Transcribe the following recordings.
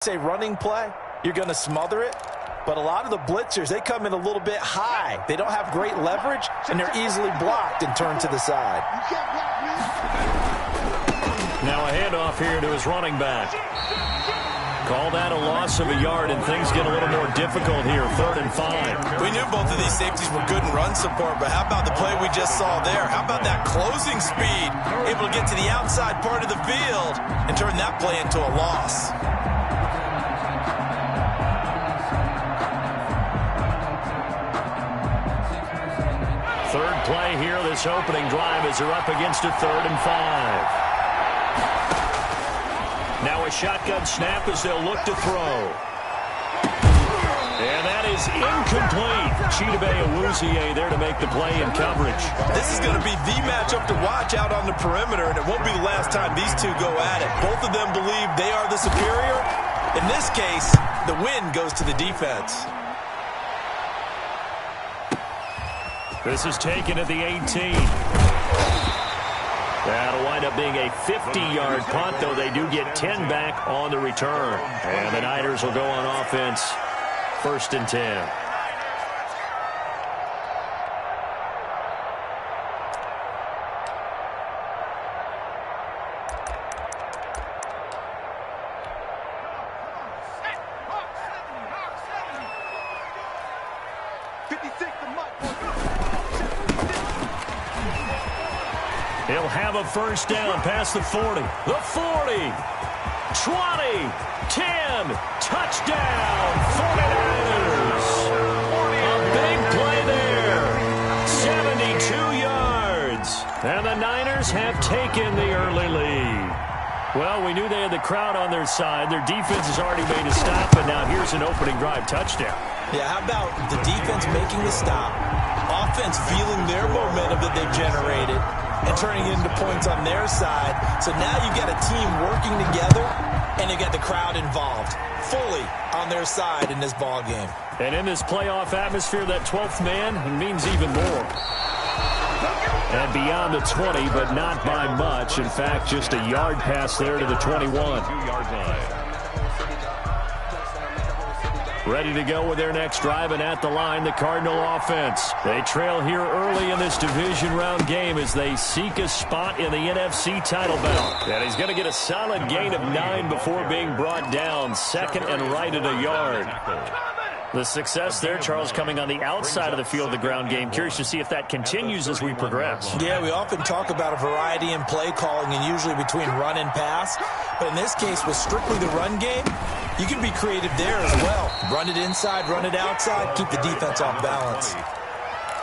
Say running play, you're going to smother it. But a lot of the blitzers, they come in a little bit high. They don't have great leverage, and they're easily blocked and turned to the side. Now a handoff here to his running back. Call that a loss of a yard, and things get a little more difficult here, 3rd and 5. We knew both of these safeties were good in run support, but how about the play we just saw there? How about that closing speed? Able to get to the outside part of the field and turn that play into a loss. Third play here, this opening drive as they're up against a 3rd and 5. Now a shotgun snap as they'll look to throw. And that is incomplete. Chidobe Awuzie there to make the play in coverage. This is going to be the matchup to watch out on the perimeter, and it won't be the last time these two go at it. Both of them believe they are the superior. In this case, the win goes to the defense. This is taken at the 18. That'll wind up being a 50-yard punt, though they do get 10 back on the return. And the Niners will go on offense, 1st and 10. He'll have a first down past the 40. The 40. 20. 10. Touchdown. 49ers. A big play there. 72 yards. And the Niners have taken the early lead. Well, we knew they had the crowd on their side. Their defense has already made a stop, and now here's an opening drive touchdown. Yeah, how about the defense making the stop, offense feeling their momentum that they've generated, and turning it into points on their side. So now you've got a team working together, and you've got the crowd involved, fully on their side in this ball game. And in this playoff atmosphere, that 12th man means even more. And beyond the 20, but not by much. In fact, just a yard pass there to the 21. 2-yard line. Ready to go with their next drive, and at the line, the Cardinal offense. They trail here early in this division round game as they seek a spot in the NFC title battle. And he's going to get a solid gain of 9 before being brought down, 2nd and right at a yard. The success there, Charles, coming on the outside of the field of the ground game. Curious to see if that continues as we progress. Yeah, we often talk about a variety in play calling and usually between run and pass. But in this case, with strictly the run game, you can be creative there as well. Run it inside, run it outside, keep the defense off balance.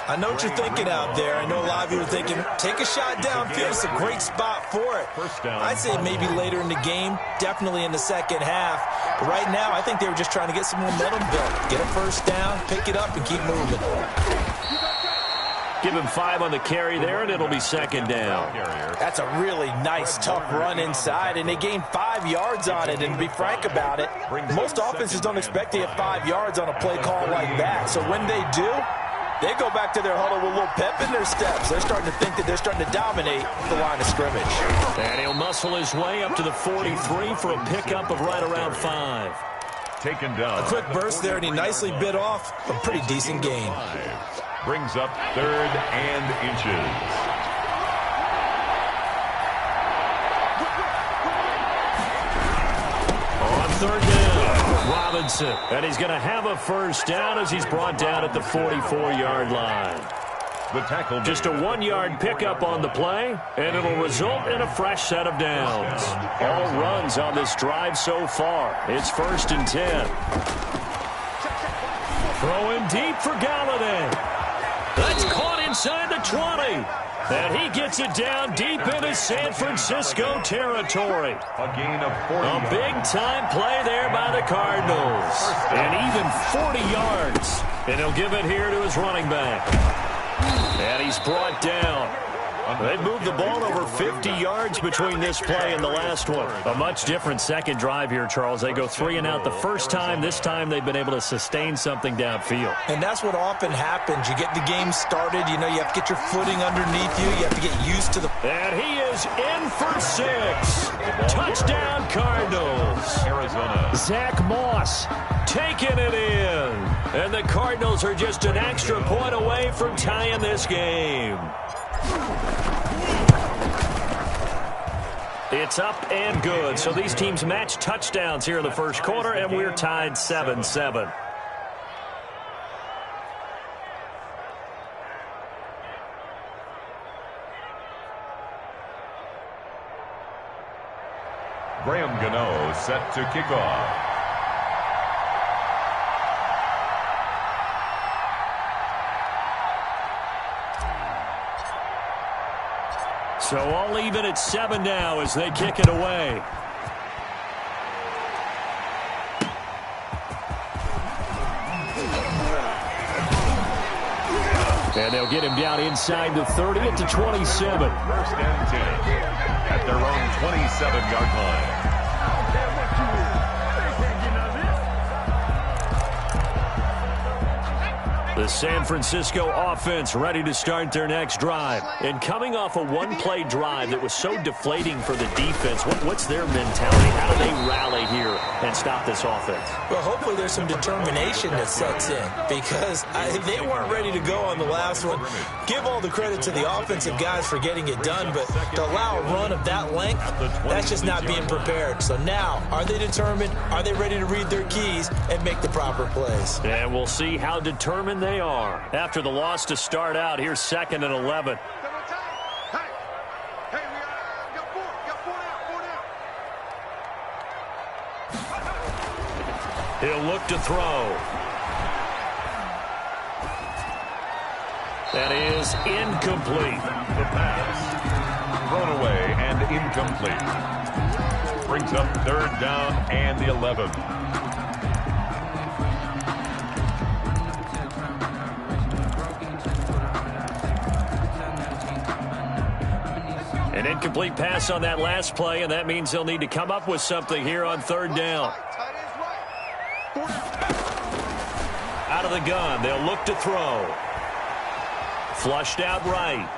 I know what you're thinking out there. I know a lot of you are thinking, take a shot downfield. It's a great spot for it. I'd say maybe later in the game, definitely in the second half. But right now, I think they were just trying to get some momentum built. Get a first down, pick it up, and keep moving. Give him 5 on the carry there, and it'll be 2nd down. That's a really nice, tough run inside, and they gained 5 yards on it. And to be frank about it, most offenses don't expect to get 5 yards on a play call like that. So when they do, they go back to their huddle with a little pep in their steps. They're starting to think that they're starting to dominate the line of scrimmage. And he'll muscle his way up to the 43 for a pickup of right around 5. Taken down. A quick burst there, and he nicely bit off a pretty decent gain. Brings up 3rd and inches. On 3rd down, Robinson. And he's going to have a first down as he's brought down at the 44-yard line. The tackle. Just a 1-yard pickup on the play, and it'll result in a fresh set of downs. All runs on this drive so far. It's 1st and 10. Throwing deep for Galladay. That's caught inside the 20. And he gets it down deep into San Francisco territory. A gain of 40. A big-time play there by the Cardinals. And even 40 yards. And he'll give it here to his running back. And he's brought down. They've moved the ball over 50 yards between this play and the last one. A much different second drive here, Charles. They go 3 and out the first time. This time they've been able to sustain something downfield. And that's what often happens. You get the game started. You know, you have to get your footing underneath you. You have to get used to the... And he is in for 6. Touchdown, Cardinals. Arizona. Zach Moss taking it in. And the Cardinals are just an extra point away from tying this game. It's up and good. So these teams match touchdowns here in the first quarter, and we're tied 7-7. Graham Gano set to kick off. So all even at 7 now as they kick it away. And they'll get him down inside the 30 at the 27. First and 10 at their own 27-yard line. The San Francisco offense ready to start their next drive. And coming off a one-play drive that was so deflating for the defense, what's their mentality? How do they rally here and stop this offense? Well, hopefully there's some determination that sets in because they weren't ready to go on the last one. Give all the credit to the offensive guys for getting it done, but to allow a run of that length, that's just not being prepared. So now, are they determined? Are they ready to read their keys and make the proper plays? And we'll see how determined they are. After the loss to start out, here's 2nd and 11. He'll look to throw. That is incomplete. The pass thrown away and incomplete. Brings up 3rd down and the 11th. An incomplete pass on that last play, and that means they'll need to come up with something here on 3rd down. Out of the gun, they'll look to throw. Flushed out right.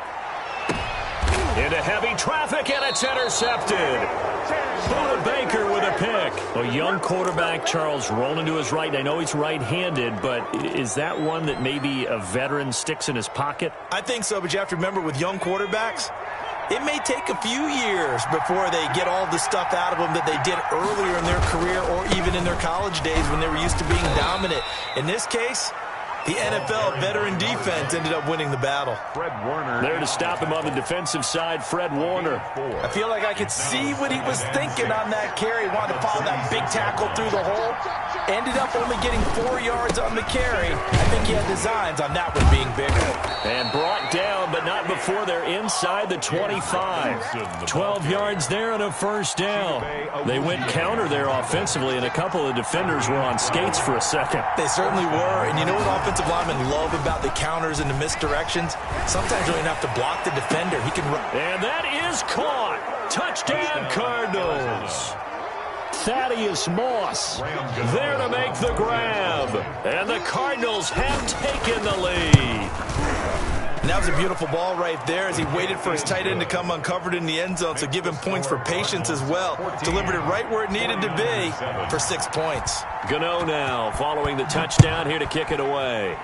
Into heavy traffic, and it's intercepted. Buda Baker with a pick. A young quarterback, Charles, rolling to his right. I know he's right-handed, but is that one that maybe a veteran sticks in his pocket? I think so, but you have to remember with young quarterbacks, it may take a few years before they get all the stuff out of them that they did earlier in their career or even in their college days when they were used to being dominant. In this case, the NFL veteran defense ended up winning the battle. Fred Warner. There to stop him on the defensive side, Fred Warner. I feel like I could see what he was thinking on that carry. Wanted to follow that big tackle through the hole. Ended up only getting 4 yards on the carry. I think he had designs on that one being bigger. And brought down, but not before they're inside the 25. 12 yards there and a 1st down. They went counter there offensively, and a couple of defenders were on skates for a second. They certainly were, and you know what offensive linemen love about the counters and the misdirections? Sometimes you don't even have to block the defender. He can run. And that is caught. Touchdown, Cardinals. Thaddeus Moss there to make the grab. And the Cardinals have taken the lead. And that was a beautiful ball right there as he waited for his tight end to come uncovered in the end zone, so give him points for patience as well. Delivered it right where it needed to be for 6 points. Gano now following the touchdown here to kick it away.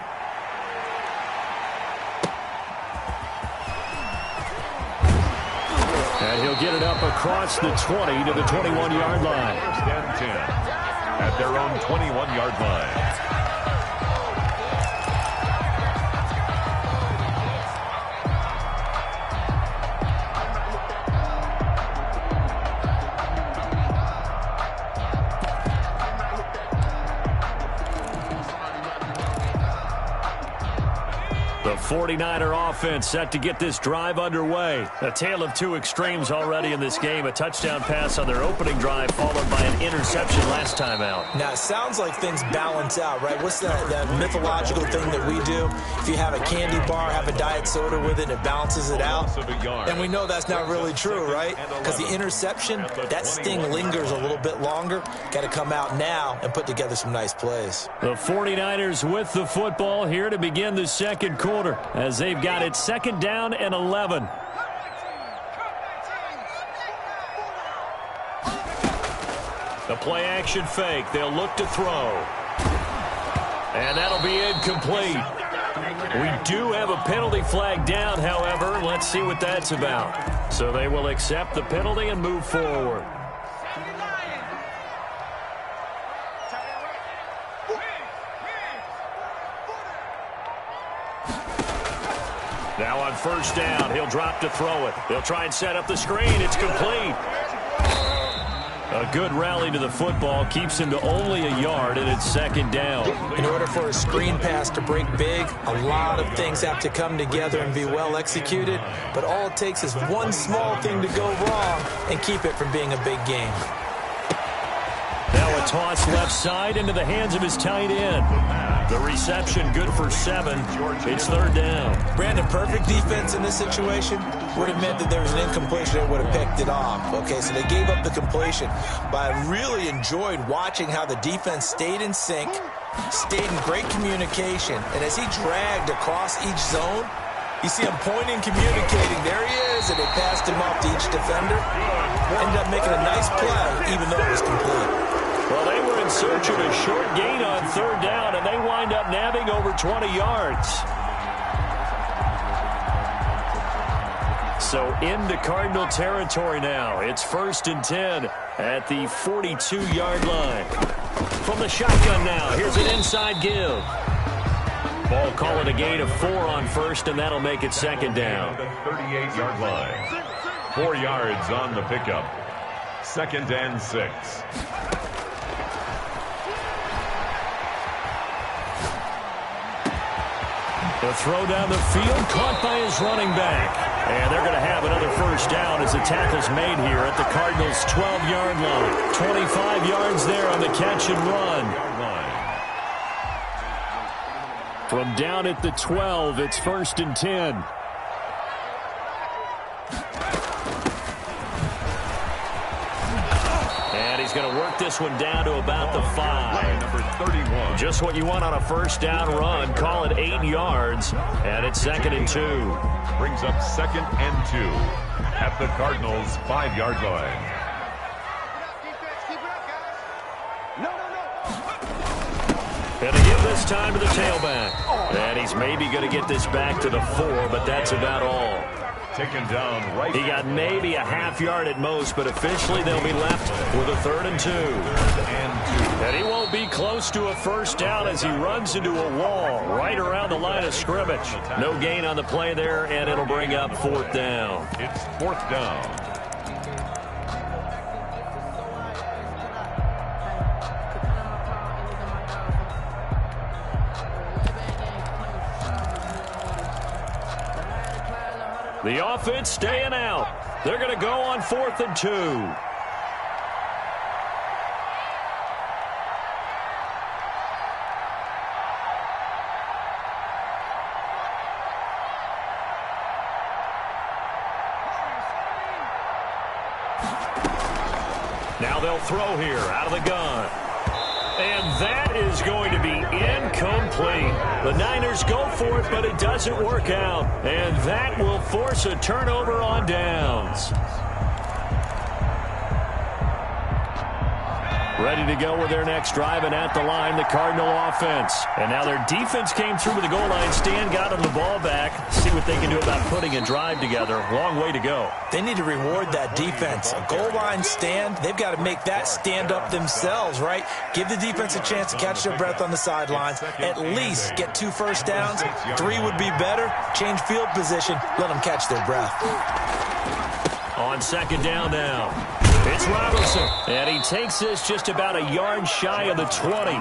And he'll get it up across the 20 to the 21-yard line. 1st and 10 at their own 21-yard line. The The 49er offense set to get this drive underway. A tale of two extremes already in this game. A touchdown pass on their opening drive followed by an interception last time out. Now, it sounds like things balance out, right? What's that mythological thing that we do? If you have a candy bar, have a diet soda with it, it balances it out. And we know that's not really true, right? Because the interception, that sting lingers a little bit longer. Got to come out now and put together some nice plays. The 49ers with the football here to begin the second quarter as they've got it 2nd down and 11. The play action fake. They'll look to throw. And that'll be incomplete. We do have a penalty flag down, however. Let's see what that's about. So they will accept the penalty and move forward. Now on 1st down, he'll drop to throw it. They'll try and set up the screen. It's complete. A good rally to the football keeps him to only a yard, and it's 2nd down. In order for a screen pass to break big, a lot of things have to come together and be well executed. But all it takes is one small thing to go wrong and keep it from being a big game. Now a toss left side into the hands of his tight end. The reception good for 7. It's 3rd down. Brandon, perfect defense in this situation would have meant that there was an incompletion that would have picked it off. Okay, so they gave up the completion. But I really enjoyed watching how the defense stayed in sync, stayed in great communication. And as he dragged across each zone, you see him pointing, communicating. There he is, and they passed him off to each defender. Ended up making a nice play, even though it was complete. Well, they were in search of a short gain on 3rd down, and they wind up nabbing over 20 yards. So into Cardinal territory now. It's 1st and 10 at the 42-yard line. From the shotgun now, here's an inside give. Ball calling a gain of 4 on 1st, and that'll make it 2nd down. The 38-yard line. 4 yards on the pickup. 2nd and 6. The throw down the field, caught by his running back. And they're going to have another 1st down as the tackle's made here at the Cardinals' 12-yard line. 25 yards there on the catch and run. From down at the 12, it's 1st and 10. And he's going to work this one down to about the 5. Number 31. Just what you want on a 1st down run. Call it 8 yards, and it's 2nd and 2. Brings up 2nd and 2 at the Cardinals' 5-yard line. And to give this time to the tailback. And he's maybe going to get this back to the 4, but that's about all. Taken down right. He got maybe a half yard at most, but officially they'll be left with a 3rd and 2. And he won't be close to a 1st down as he runs into a wall right around the line of scrimmage. No gain on the play there, and it'll bring up 4th down. It's 4th down. The offense staying out. They're going to go on 4th and 2. Now they'll throw here out of the gun. And that is going to be incomplete. The Niners go for it, but it doesn't work out. And that will force a turnover on downs. Ready to go with their next drive, and at the line, the Cardinal offense. And now their defense came through with the goal line stand, got them the ball back. See what they can do about putting a drive together. Long way to go. They need to reward that defense. A goal line stand, they've got to make that stand up themselves, right? Give the defense a chance to catch their breath on the sidelines. At least get 2 first downs. 3 would be better. Change field position. Let them catch their breath. On 2nd down now. It's Robinson, and he takes this just about a yard shy of the 20.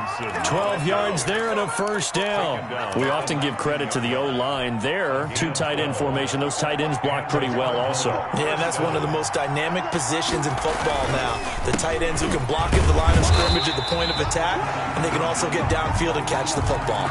12 yards there and a first down. We often give credit to the O-line there. Two tight end formation. Those tight ends block pretty well also. Yeah, that's one of the most dynamic positions in football now. The tight ends who can block at the line of scrimmage at the point of attack, and they can also get downfield and catch the football.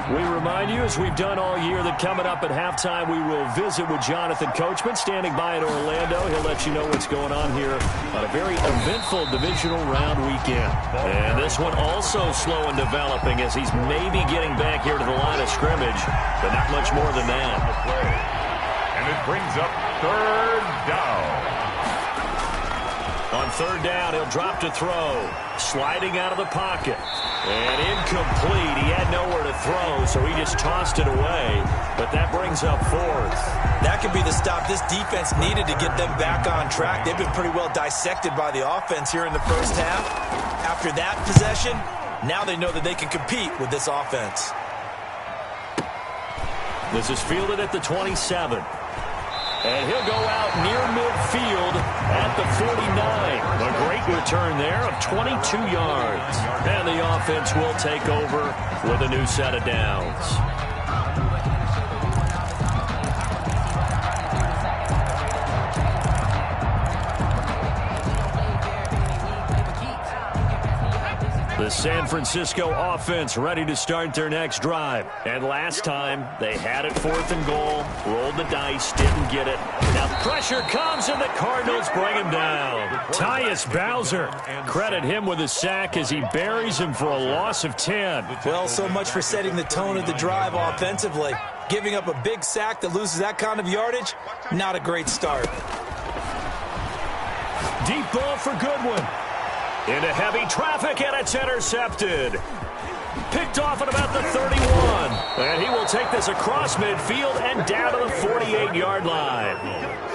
We remind you, as we've done all year, that coming up at halftime, we will visit with Jonathan Coachman, standing by in Orlando. He'll let you know what's going on here on a very eventful divisional round weekend. And this one also slow and developing as he's maybe getting back here to the line of scrimmage, but not much more than that. And it brings up third down. On third down, he'll drop to throw. Sliding out of the pocket. And incomplete. He had nowhere to throw, so he just tossed it away. But that brings up fourth. That could be the stop this defense needed to get them back on track. They've been pretty well dissected by the offense here in the first half. After that possession, now they know that they can compete with this offense. This is fielded at the 27. And he'll go out near midfield at the 49. A great return there of 22 yards. And the offense will take over with a new set of downs. The San Francisco offense ready to start their next drive. And last time, they had it 4th and goal, rolled the dice, didn't get it. Now pressure comes, and the Cardinals bring him down. Tyus Bowser, credit him with a sack as he buries him for a loss of 10. Well, so much for setting the tone of the drive offensively. Giving up a big sack that loses that kind of yardage, not a great start. Deep ball for Goodwin. Into heavy traffic, and it's intercepted. Picked off at about the 31. And he will take this across midfield and down to the 48-yard line.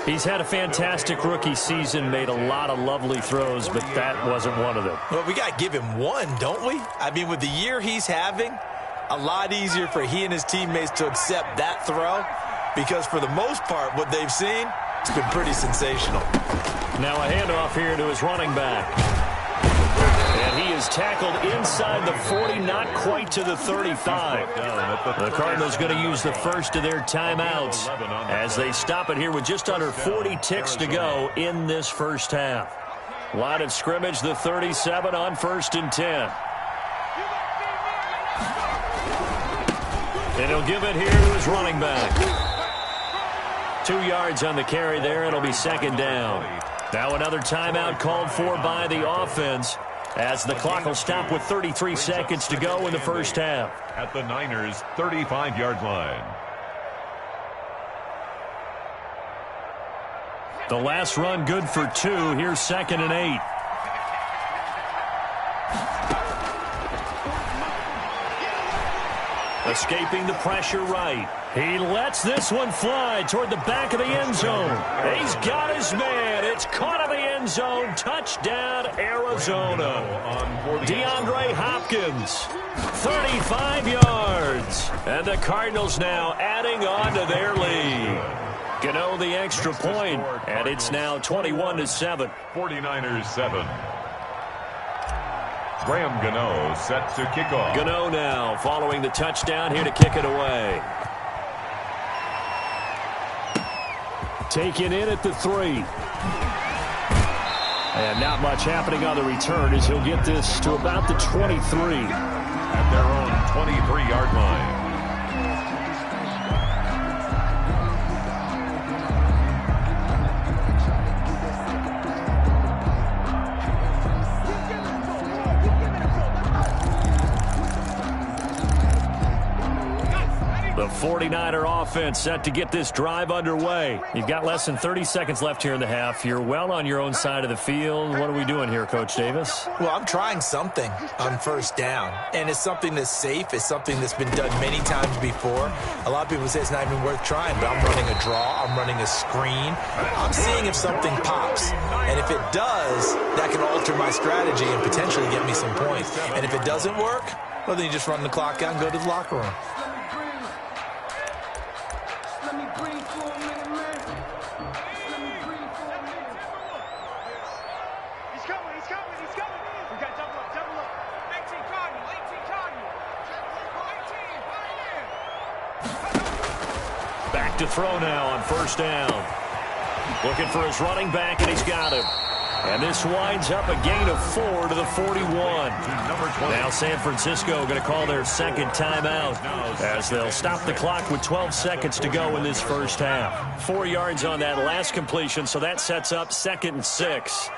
He's had a fantastic rookie season, made a lot of lovely throws, but that wasn't one of them. Well, we got to give him one, don't we? I mean, with the year he's having, a lot easier for he and his teammates to accept that throw, because for the most part, what they've seen, it's been pretty sensational. Now a handoff here to his running back. And he is tackled inside the 40, not quite to the 35. The Cardinals going to use the first of their timeouts as they stop it here with just under 40 ticks to go in this first half. Line of scrimmage, the 37 on 1st and 10. And he'll give it here to his running back. 2 yards on the carry there. It'll be 2nd down. Now another timeout called for by the offense, as the clock will stop with 33 seconds to go in the first half. At the Niners' 35-yard line. The last run good for 2. Here's 2nd and 8. Escaping the pressure right. He lets this one fly toward the back of the end zone. He's got his man. It's caught in the end zone. Touchdown, Arizona. DeAndre Hopkins, 35 yards. And the Cardinals now adding on to their lead. Gano the extra point, and it's now 21-7. 49ers 7. Graham Gano set to kick off. Gano now following the touchdown here to kick it away. Taken in at the 3. And not much happening on the return as he'll get this to about the 23. At their own 23-yard line. The 49er offense set to get this drive underway. You've got less than 30 seconds left here in the half. You're well on your own side of the field. What are we doing here, Coach Davis? Well, I'm trying something on first down, and it's something that's safe. It's something that's been done many times before. A lot of people say it's not even worth trying, but I'm running a draw. I'm running a screen. I'm seeing if something pops, and if it does, that can alter my strategy and potentially get me some points. And if it doesn't work, well, then you just run the clock out and go to the locker room. Back to throw now on first down. Looking for his running back, and he's got him. And this winds up a gain of 4 to the 41. Now San Francisco going to call their second timeout as they'll stop the clock with 12 seconds to go in this first half. 4 yards on that last completion, so that sets up 2nd and 6.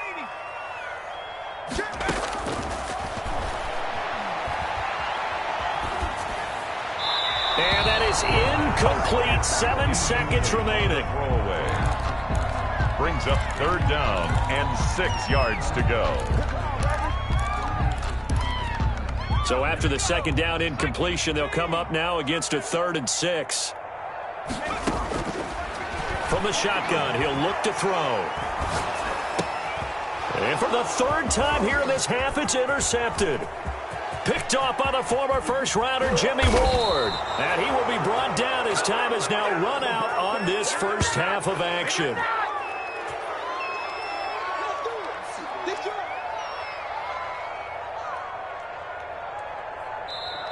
And that is incomplete. 7 seconds remaining. Brings up 3rd down and 6 yards to go. So after the 2nd down incompletion, they'll come up now against a 3rd and 6. From the shotgun, he'll look to throw. And for the 3rd time here in this half, it's intercepted. Picked off by the former first-rounder Jimmy Ward. And he will be brought down as time has now run out on this first half of action.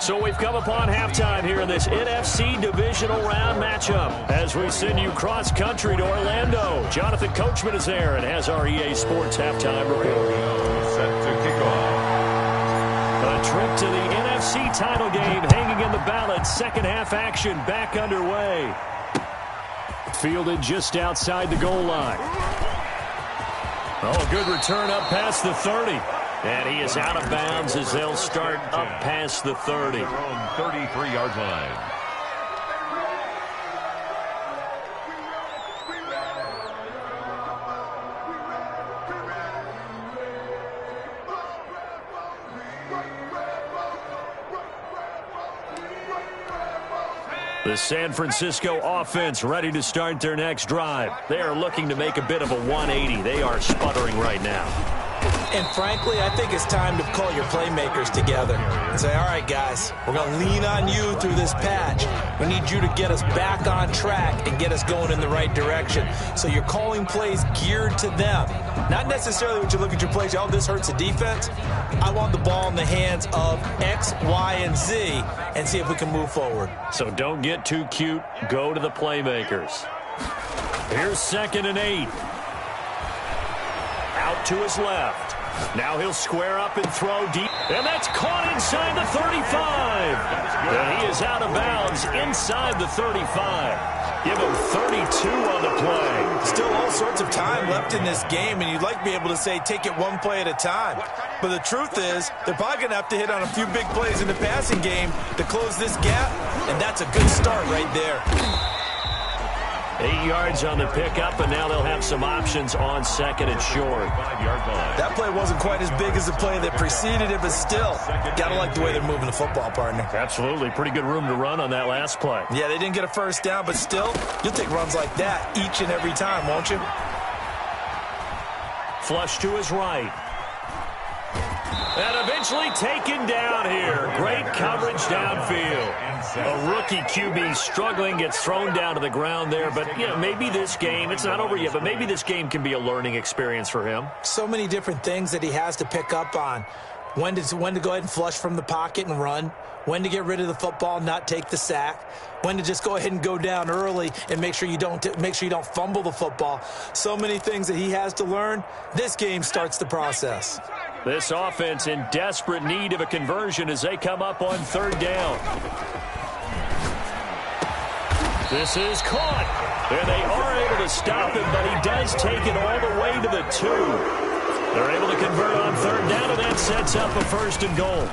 So we've come upon halftime here in this NFC divisional round matchup as we send you cross-country to Orlando. Jonathan Coachman is there and has our EA Sports halftime report. Set to kick off. A trip to the NFC title game hanging in the balance. Second half action back underway. Fielded just outside the goal line. Oh, good return up past the 30. And he is out of bounds as they'll start up past the 30. Their own 33-yard line. The San Francisco offense ready to start their next drive. They are looking to make a bit of a 180. They are sputtering right now. And frankly, I think it's time to call your playmakers together and say, all right, guys, we're going to lean on you through this patch. We need you to get us back on track and get us going in the right direction. So you're calling plays geared to them. Not necessarily when you look at your plays, oh, this hurts the defense. I want the ball in the hands of X, Y, and Z and see if we can move forward. So don't get too cute. Go to the playmakers. Here's 2nd and 8. Out to his left. Now he'll square up and throw deep. And that's caught inside the 35. And he is out of bounds inside the 35. Give him 32 on the play. Still all sorts of time left in this game, and you'd like to be able to say take it one play at a time. But the truth is, they're probably going to have to hit on a few big plays in the passing game to close this gap, and that's a good start right there. 8 yards on the pickup, and now they'll have some options on 2nd and short. 5-yard line. That play wasn't quite as big as the play that preceded it, but still, gotta like the way they're moving the football, partner. Absolutely. Pretty good room to run on that last play. Yeah, they didn't get a first down, but still, you'll take runs like that each and every time, won't you? Flush to his right. And eventually taken down here. Great coverage downfield. A rookie QB struggling, gets thrown down to the ground there. But, you know, maybe this game, it's not over yet, but maybe this game can be a learning experience for him. So many different things that he has to pick up on. When to go ahead and flush from the pocket and run. When to get rid of the football and not take the sack. When to just go ahead and go down early and make sure you don't fumble the football. So many things that he has to learn. This game starts the process. This offense in desperate need of a conversion as they come up on 3rd down. This is caught. And they are able to stop him, but he does take it all the way to the 2. They're able to convert on 3rd down, and that sets up a 1st and goal.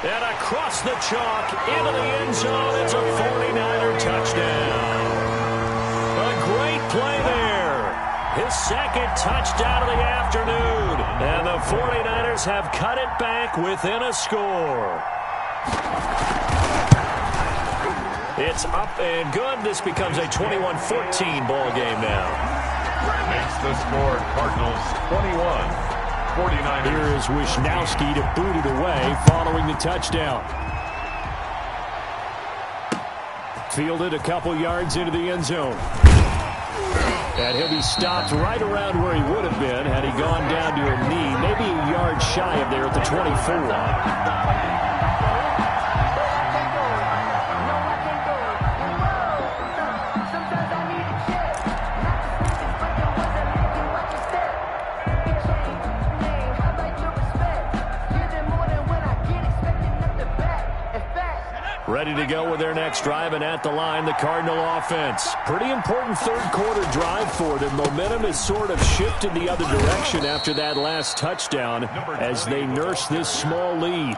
And across the chalk into the end zone, it's a second touchdown of the afternoon. And the 49ers have cut it back within a score. It's up and good. This becomes a 21-14 ball game now. Makes the score Cardinals 21, 49ers. Here is Wisnowski to boot it away following the touchdown. Fielded a couple yards into the end zone. And he'll be stopped right around where he would have been had he gone down to a knee, maybe a yard shy of there at the 24. Ready to go with their next drive, and at the line, the Cardinal offense. Pretty important third-quarter drive for them. Momentum has sort of shifted the other direction after that last touchdown as they nurse this small lead.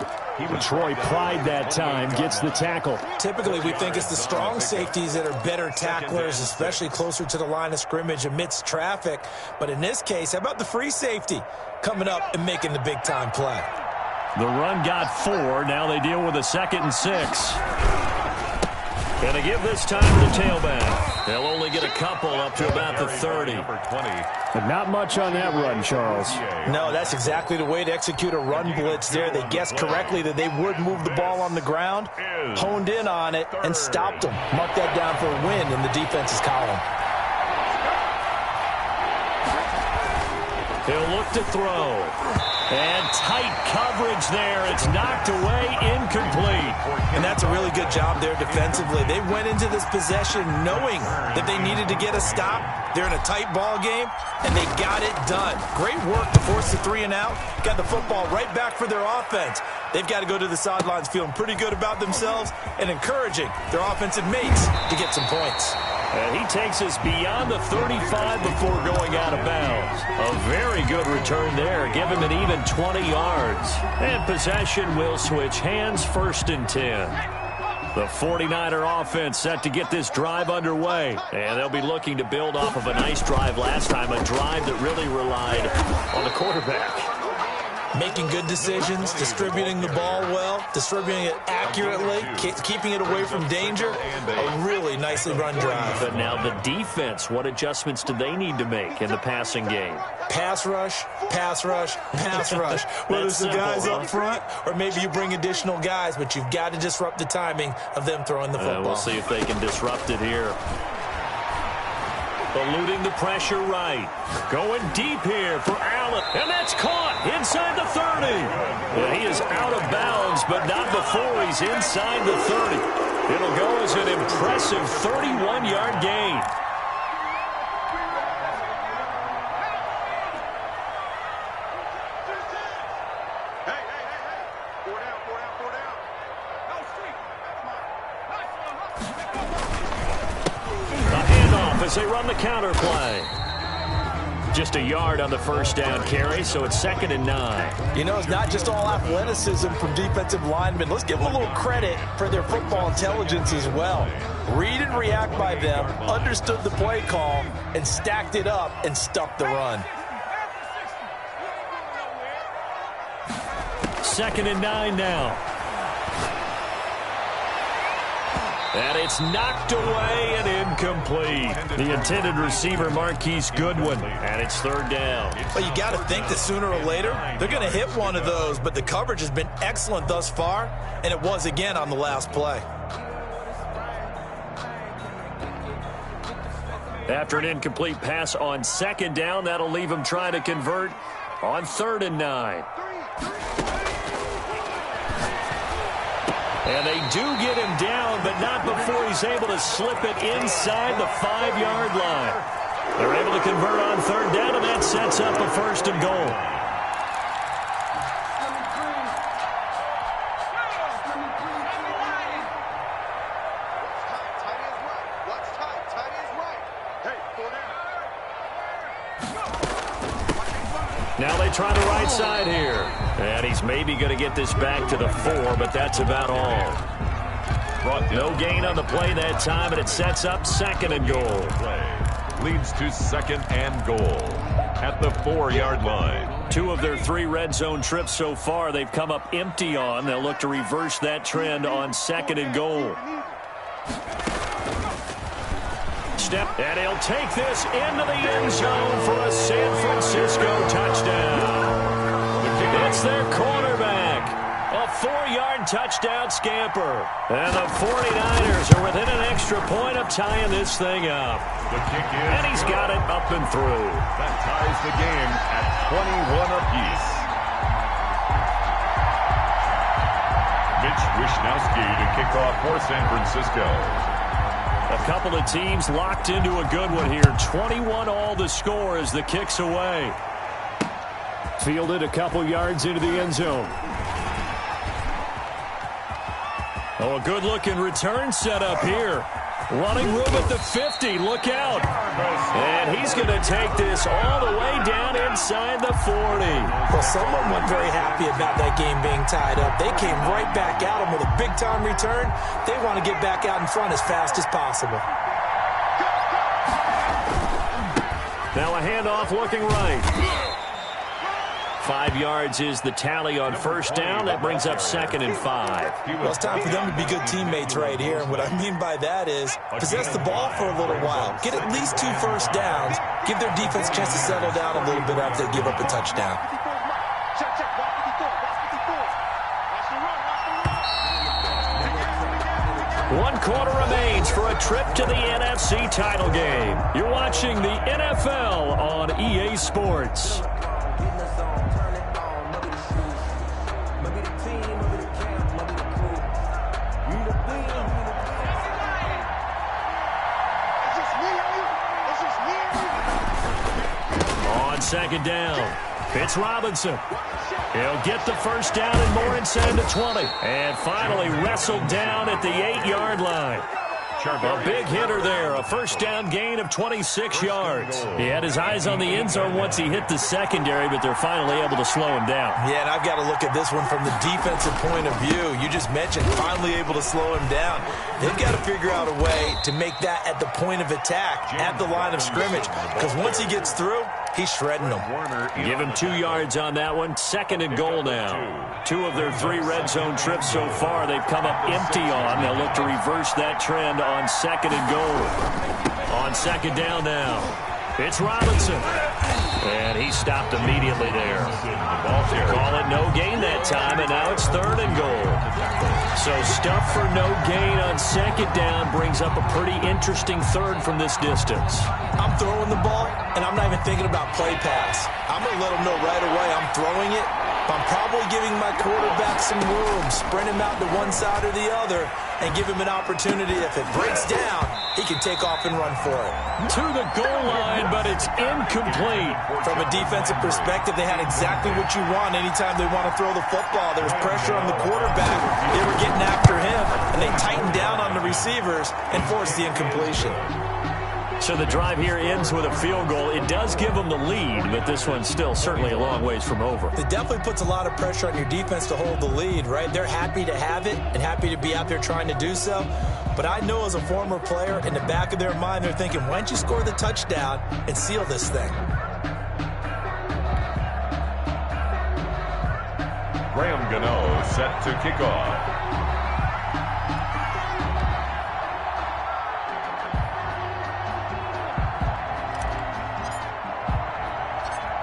Troy Pride that time gets the tackle. Typically, we think it's the strong safeties that are better tacklers, especially closer to the line of scrimmage amidst traffic. But in this case, how about the free safety coming up and making the big-time play? The run got 4. Now they deal with a 2nd and 6. And they give this time to the tailback. They'll only get a couple up to about the 30. But not much on that run, Charles. No, that's exactly the way to execute a run blitz there. They guessed correctly that they would move the ball on the ground, honed in on it, and stopped them. Mark that down for a win in the defense's column. He'll look to throw. And tight coverage there. It's knocked away, incomplete. And that's a really good job there defensively. They went into this possession knowing that they needed to get a stop. They're in a tight ball game, and they got it done. Great work to force the 3 and out. Got the football right back for their offense. They've got to go to the sidelines feeling pretty good about themselves and encouraging their offensive mates to get some points. And he takes us beyond the 35 before going out of bounds. A very good return there. Give him an even 20 yards. And possession will switch hands, 1st and 10. The 49er offense set to get this drive underway. And they'll be looking to build off of a nice drive last time, a drive that really relied on the quarterback. Making good decisions, distributing the ball well, distributing it accurately, keeping it away from danger. A really nicely run drive. But now the defense, what adjustments do they need to make in the passing game? Pass rush, pass rush, pass rush. Whether it's the guys up front or maybe you bring additional guys, but you've got to disrupt the timing of them throwing the football. We'll see if they can disrupt it here. Eluding the pressure right. Going deep here for Allen. And that's caught inside the 30. Well, he is out of bounds, but not before he's inside the 30. It'll go as an impressive 31-yard gain. As they run the counter play. Just a yard on the first down carry, so it's 2nd and 9. You know, it's not just all athleticism from defensive linemen. Let's give them a little credit for their football intelligence as well. Read and react by them, understood the play call, and stacked it up and stuffed the run. 2nd and 9 now. And it's knocked away and incomplete. The intended receiver, Marquise Goodwin, and it's 3rd down. Well, you got to think that sooner or later they're going to hit one of those, but the coverage has been excellent thus far, and it was again on the last play. After an incomplete pass on 2nd down, that'll leave him trying to convert on 3rd and 9. And they do get him down, but not before he's able to slip it inside the 5-yard line. They're able to convert on 3rd down, and that sets up a 1st and goal. Now they try the right side here. And he's maybe going to get this back to the 4, but that's about all. No gain on the play that time, and it sets up 2nd and goal. leads to 2nd and goal at the 4-yard line. 2 of their 3 red zone trips so far they've come up empty on. They'll look to reverse that trend on 2nd and goal. And he'll take this into the end zone for a San Francisco touchdown. It's their quarterback. A 4-yard touchdown scamper. And the 49ers are within an extra point of tying this thing up. The kick is and he's got it up and through. That ties the game at 21 apiece. Mitch Wishnowsky to kick off for San Francisco. A couple of teams locked into a good one here. 21 all the score as the kick's away. Fielded a couple yards into the end zone. Oh, a good-looking return setup here. Running room at the 50. Look out. And he's going to take this all the way down inside the 40. Well, someone wasn't very happy about that game being tied up. They came right back at him with a big-time return. They want to get back out in front as fast as possible. Now a handoff looking right. 5 yards is the tally on first down. That brings up 2nd and 5. Well, it's time for them to be good teammates right here. And what I mean by that is possess the ball for a little while. Get at least 2 first downs. Give their defense a chance to settle down a little bit after they give up a touchdown. One quarter remains for a trip to the NFC title game. You're watching the NFL on EA Sports. On 2nd down, it's Robinson. He'll get the first down and more inside the 20. And finally wrestled down at the 8-yard line. A big hitter there. A first down gain of 26 yards. He had his eyes on the end zone once he hit the secondary, but they're finally able to slow him down. Yeah, and I've got to look at this one from the defensive point of view. You just mentioned finally able to slow him down. They've got to figure out a way to make that at the point of attack, at the line of scrimmage, because once he gets through, he's shredding them. Give him 2 yards on that one. 2nd and goal now. 2 of their 3 red zone trips so far they've come up empty on. They'll look to reverse that trend on 2nd and goal. On 2nd down now, it's Robinson. And he stopped immediately there. They call it no gain that time, and now it's 3rd and goal. So stuff for no gain on 2nd down brings up a pretty interesting 3rd from this distance. I'm throwing the ball, and I'm not even thinking about play pass. I'm going to let him know right away I'm throwing it. But I'm probably giving my quarterback some room, sprint him out to one side or the other, and give him an opportunity. If it breaks down, he can take off and run for it. To the goal line, but it's incomplete. From a defensive perspective, they had exactly what you want anytime they want to throw the football. There was pressure on the quarterback. They were getting after him, and they tightened down on the receivers and forced the incompletion. So the drive here ends with a field goal. It does give them the lead, but this one's still certainly a long ways from over. It definitely puts a lot of pressure on your defense to hold the lead, right? They're happy to have it and happy to be out there trying to do so. But I know as a former player, in the back of their mind, they're thinking, why don't you score the touchdown and seal this thing? Graham Gano set to kick off.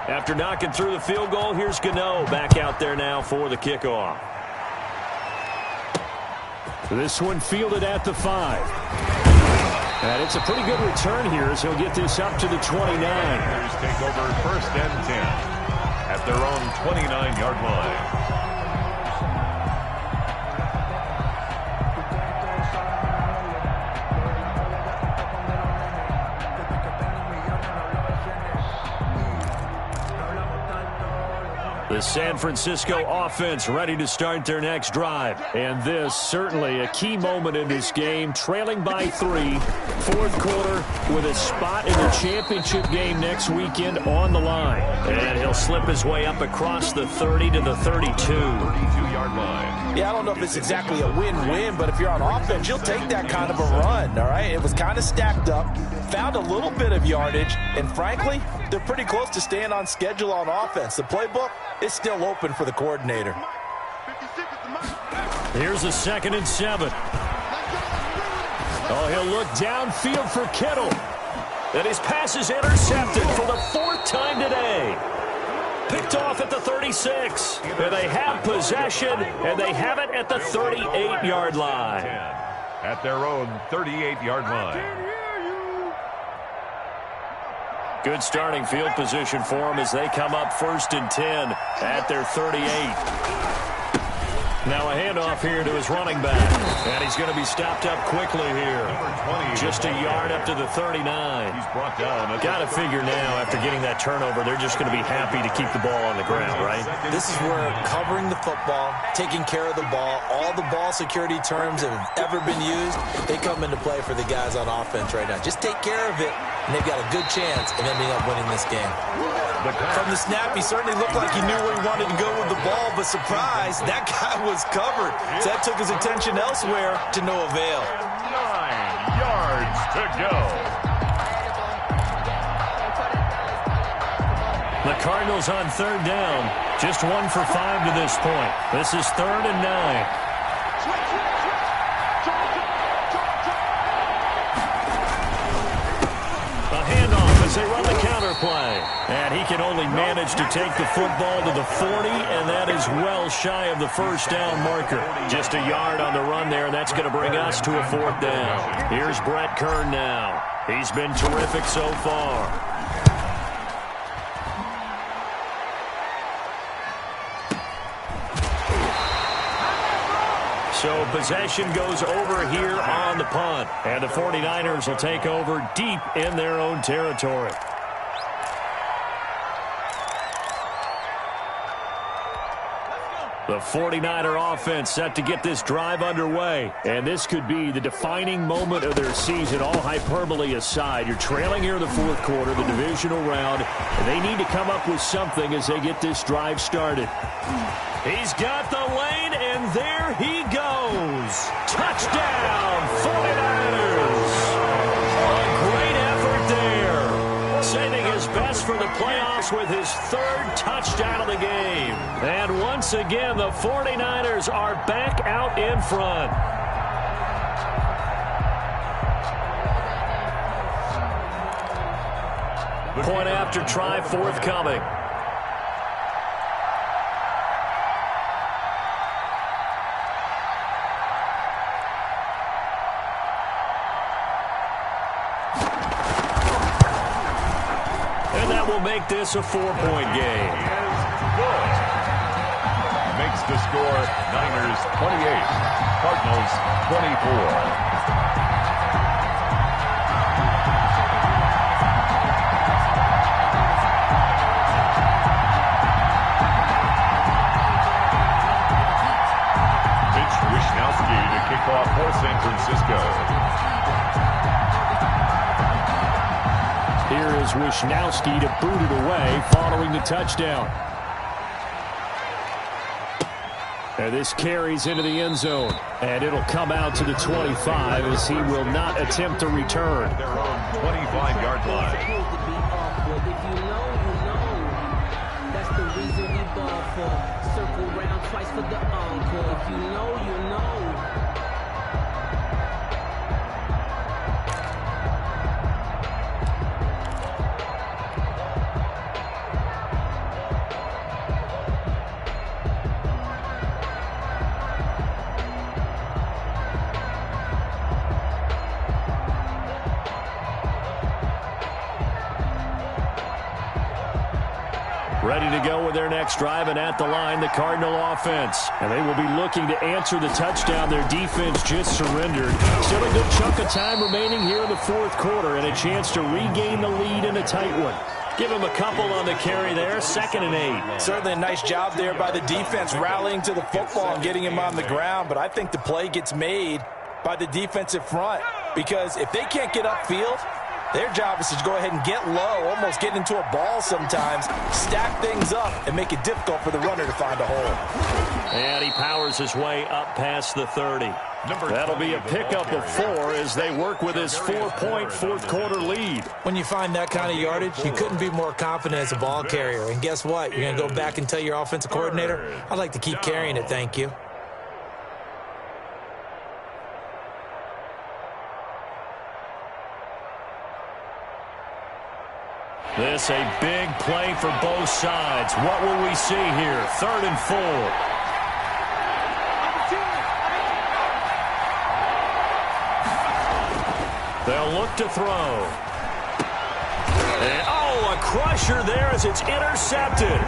After knocking through the field goal, here's Gano back out there now for the kickoff. This one fielded at the 5. And it's a pretty good return here as he'll get this up to the 29. Here's take over 1st and 10 at their own 29-yard line. The San Francisco offense ready to start their next drive. And this certainly a key moment in this game, trailing by 3, fourth quarter with a spot in the championship game next weekend on the line. And he'll slip his way up across the 30 to the 32-yard line. Yeah, I don't know if it's exactly a win-win, but if you're on offense, you'll take that kind of a run, all right? It was kind of stacked up, found a little bit of yardage, and frankly, they're pretty close to staying on schedule on offense. The playbook is still open for the coordinator. Here's a 2nd and 7. Oh, he'll look downfield for Kittle. And his pass is intercepted for the 4th time today. Picked off at the 36. And they have possession, and they have it at the 38-yard line. At their own 38-yard line. Good starting field position for them as they come up 1st and 10 at their 38. Now a handoff here to his running back. And he's going to be stopped up quickly here. Just a yard up to the 39. He's brought down. Got to figure now, after getting that turnover, they're just going to be happy to keep the ball on the ground, right? This is where covering the football, taking care of the ball, all the ball security terms that have ever been used, they come into play for the guys on offense right now. Just take care of it, and they've got a good chance of ending up winning this game. From the snap, he certainly looked like he knew where he wanted to go with the ball, but surprise, that guy was covered. So that took his attention elsewhere to no avail. 9 yards to go. The Cardinals on 3rd down. Just 1 for 5 to this point. This is 3rd and 9. They run the counter play. And he can only manage to take the football to the 40, and that is well shy of the 1st down marker. Just a yard on the run there, and that's going to bring us to a 4th down. Here's Brett Kern now. He's been terrific so far. So possession goes over here on the punt. And the 49ers will take over deep in their own territory. The 49er offense set to get this drive underway. And this could be the defining moment of their season, all hyperbole aside. You're trailing here in the 4th quarter, the divisional round, and they need to come up with something as they get this drive started. He's got the lane, and there he goes. Touchdown, 49ers. A great effort there. Saving his best for the playoffs with his 3rd touchdown of the game. And once again, the 49ers are back out in front. Point after try forthcoming. Make this a 4-point game. Makes the score Niners 28, Cardinals 24. Mitch Wishnowsky to kick off for San Francisco. Here is Wishnowsky to boot it away following the touchdown. And this carries into the end zone. And it'll come out to the 25 as he will not attempt to return. Their own 25-yard line. If you know, you know. That's the reason we ball for. Circle round twice for the encore. If you know, you know. Ready to go with their next drive, and at the line, the Cardinal offense. And they will be looking to answer the touchdown their defense just surrendered. Still a good chunk of time remaining here in the 4th quarter, and a chance to regain the lead in a tight one. Give him a couple on the carry there, 2nd and 8. Certainly a nice job there by the defense rallying to the football and getting him on the ground, but I think the play gets made by the defensive front because if they can't get upfield, their job is to go ahead and get low, almost get into a ball sometimes, stack things up, and make it difficult for the runner to find a hole. And he powers his way up past the 30. That'll be a pickup of 4 as they work with his 4-point fourth-quarter lead. When you find that kind of yardage, you couldn't be more confident as a ball carrier. And guess what? You're going to go back and tell your offensive coordinator, I'd like to keep carrying it, thank you. This a big play for both sides. What will we see here? 3rd and 4. They'll look to throw. And, a crusher there as it's intercepted.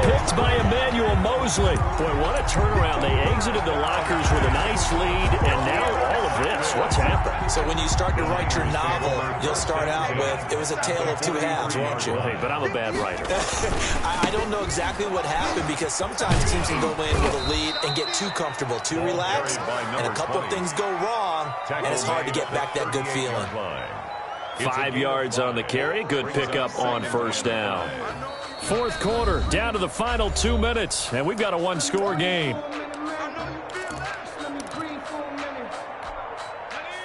Picked by Emmanuel Mosley. Boy, what a turnaround. They exited the lockers with a nice lead, and now all of this. What's happened? So when you start to write your novel, you'll start out with, it was a tale of 2 halves, won't you? Hey, but I'm a bad writer. I don't know exactly what happened because sometimes teams can go in with a lead and get too comfortable, too relaxed, and a couple of things go wrong, and it's hard to get back that good feeling. 5 yards on the carry. Good pickup on 1st down. 4th quarter, down to the final 2 minutes, and we've got a 1-score game.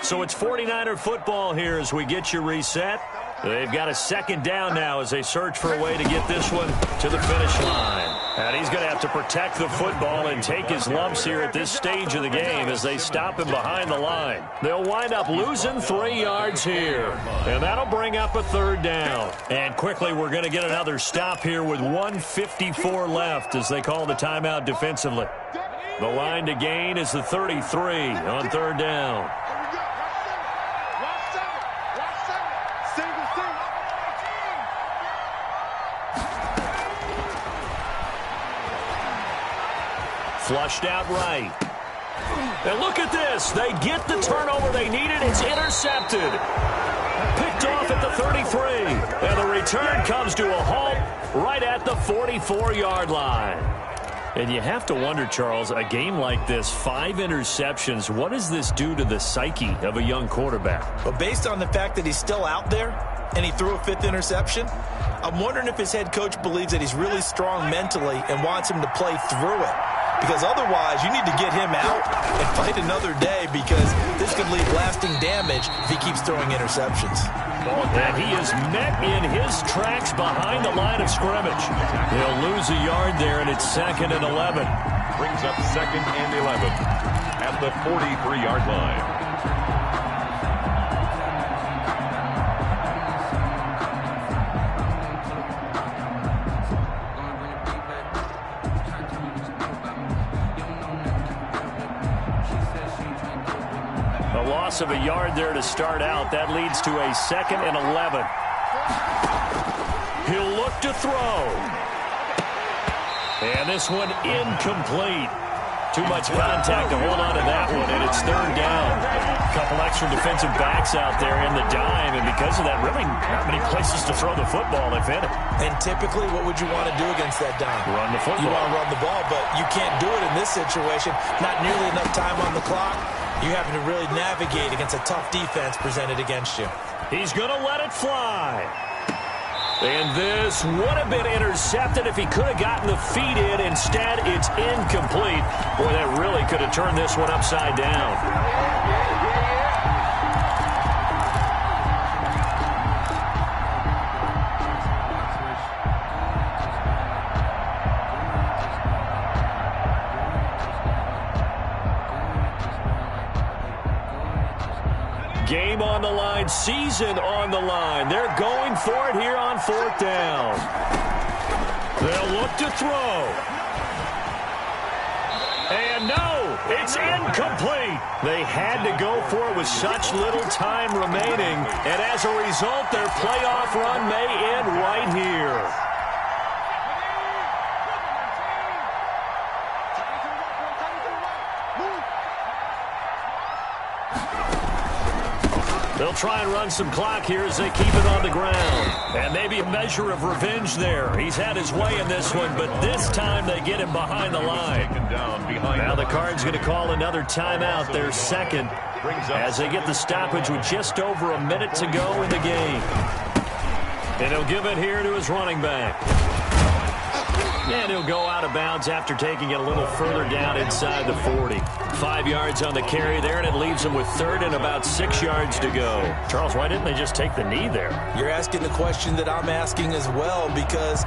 So it's 49er football here as we get you reset. They've got a 2nd down now as they search for a way to get this one to the finish line. And he's going to have to protect the football and take his lumps here at this stage of the game as they stop him behind the line. They'll wind up losing 3 yards here. And that'll bring up a 3rd down. And quickly we're going to get another stop here with 1:54 left as they call the timeout defensively. The line to gain is the 33 on 3rd down. Flushed out right. And look at this. They get the turnover they needed. It's intercepted. Picked off at the 33. And the return comes to a halt right at the 44-yard line. And you have to wonder, Charles, a game like this, 5 interceptions, what does this do to the psyche of a young quarterback? But based on the fact that he's still out there and he threw a 5th interception, I'm wondering if his head coach believes that he's really strong mentally and wants him to play through it. Because otherwise, you need to get him out and fight another day because this could leave lasting damage if he keeps throwing interceptions. And he is met in his tracks behind the line of scrimmage. He'll lose a yard there, and it's 2nd and 11. Brings up 2nd and 11 at the 43-yard line. Loss of a yard there to start out. That leads to a 2nd and 11. He'll look to throw. And this one incomplete. Too much contact to hold on to that one, and it's 3rd down. A couple extra defensive backs out there in the dime, and because of that, really not many places to throw the football, if any. And typically, what would you want to do against that dime? Run the football. You want to run the ball, but you can't do it in this situation. Not nearly enough time on the clock. You have to really navigate against a tough defense presented against you. He's going to let it fly. And this would have been intercepted if he could have gotten the feet in. Instead, it's incomplete. Boy, that really could have turned this one upside down. Game on the line, season on the line. They're going for it here on 4th down. They'll look to throw. And no, it's incomplete. They had to go for it with such little time remaining. And as a result, their playoff run may end right here. They'll try and run some clock here as they keep it on the ground. And maybe a measure of revenge there. He's had his way in this one, but this time they get him behind the line. Now the Cards going to call another timeout, their second, as they get the stoppage with just over a minute to go in the game. And he'll give it here to his running back. And he'll go out of bounds after taking it a little further down inside the 40. 5 yards on the carry there, and it leaves him with third and about 6 yards to go. Charles, why didn't they just take the knee there? You're asking the question that I'm asking as well, because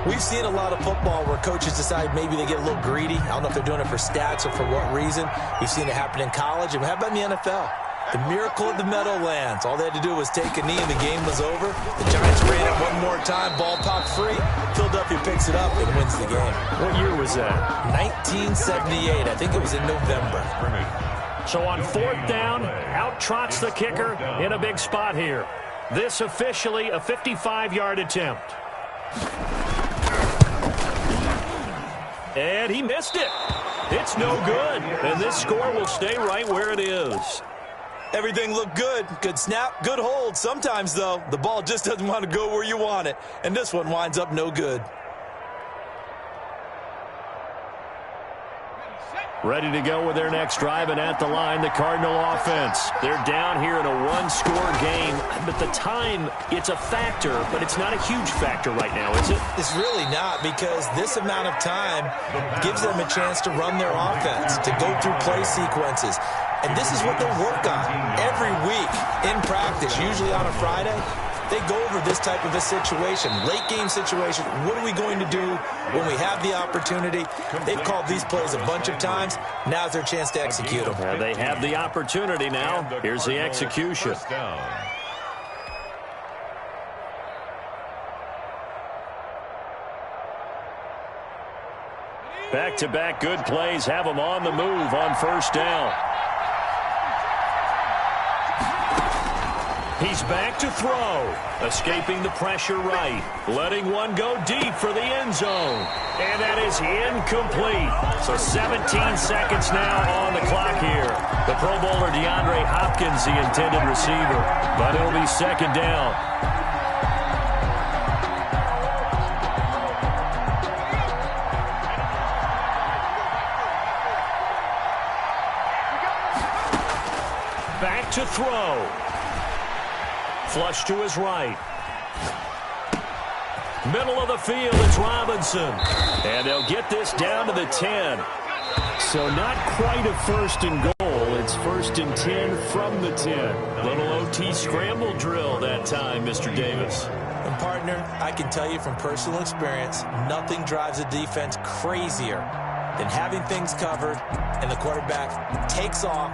we've seen a lot of football where coaches decide maybe they get a little greedy. I don't know if they're doing it for stats or for what reason. We've seen it happen in college. And how about in the NFL? The miracle of the Meadowlands. All they had to do was take a knee and the game was over. The Giants ran it one more time. Ball popped free. Philadelphia picks it up and wins the game. What year was that? 1978. I think it was in November. So on fourth down, out trots the kicker in a big spot here. This officially a 55-yard attempt. And he missed it. It's no good. And this score will stay right where it is. Everything looked good. Good snap, good hold. Sometimes, though, the ball just doesn't want to go where you want it. And this one winds up no good. Ready to go with their next drive, and at the line, the Cardinal offense. They're down here in a one-score game, but the time, it's a factor, but it's not a huge factor right now, is it? It's really not, because this amount of time gives them a chance to run their offense, to go through play sequences. And this is what they work on every week in practice, usually on a Friday. They go over this type of a situation, late game situation. What are we going to do when we have the opportunity? They've called these plays a bunch of times. Now's their chance to execute them. Yeah, they have the opportunity now. Here's the execution. Back-to-back good plays have them on the move on first down. He's back to throw, escaping the pressure right, letting one go deep for the end zone. And that is incomplete. So 17 seconds now on the clock here. The Pro Bowler DeAndre Hopkins, the intended receiver, but it'll be second down. Back to throw. Flush to his right. Middle of the field, it's Robinson. And they'll get this down to the 10. So not quite a first and goal. It's first and 10 from the 10. Little OT scramble drill that time, Mr. Davis. And, partner, I can tell you from personal experience, nothing drives a defense crazier than having things covered and the quarterback takes off